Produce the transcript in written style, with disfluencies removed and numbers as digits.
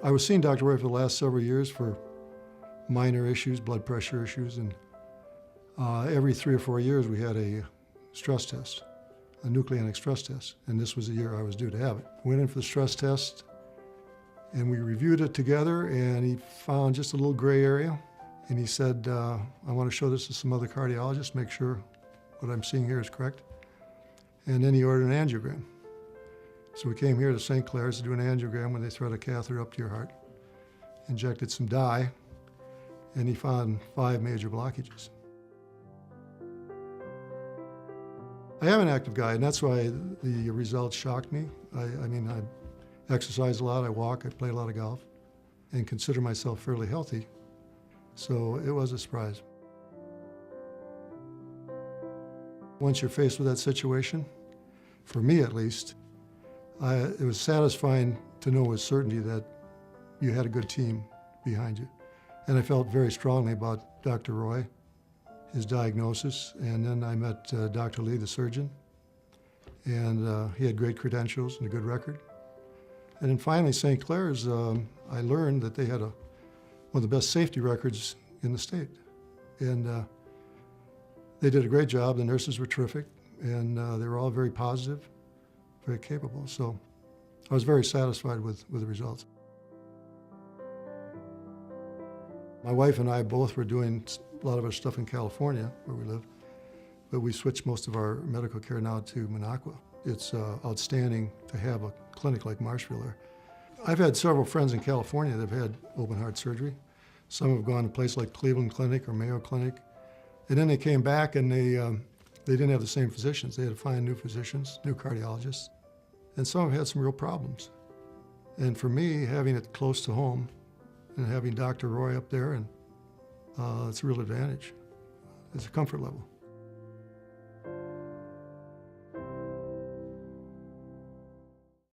I was seeing Dr. Roy for the last several years for minor issues, blood pressure issues, and every 3 or 4 years we had a stress test, a nucleonic stress test, and this was the year I was due to have it. Went in for the stress test, and we reviewed it together, and he found just a little gray area, and he said, I want to show this to some other cardiologists, make sure what I'm seeing here is correct. And then he ordered an angiogram. So we came here to St. Clair's to do an angiogram when they thread a catheter up to your heart, injected some dye, and he found 5 major blockages. I am an active guy, and that's why the results shocked me. I mean, I exercise a lot, I walk, I play a lot of golf, and consider myself fairly healthy. So it was a surprise. Once you're faced with that situation, for me at least, it was satisfying to know with certainty that you had a good team behind you. And I felt very strongly about Dr. Roy, his diagnosis, and then I met Dr. Lee, the surgeon, and he had great credentials and a good record. And then finally, St. Clair's, I learned that they had one of the best safety records in the state. And they did a great job. The nurses were terrific, and they were all very positive, very capable. So I was very satisfied with the results. My wife and I both were doing a lot of our stuff in California, where we live, but we switched most of our medical care now to Minocqua. It's outstanding to have a clinic like Marshfield there. I've had several friends in California that have had open heart surgery. Some have gone to places like Cleveland Clinic or Mayo Clinic, and then they came back and they didn't have the same physicians. They had to find new physicians, new cardiologists, and some have had some real problems. And for me, having it close to home and having Dr. Roy up there, and it's a real advantage. It's a comfort level.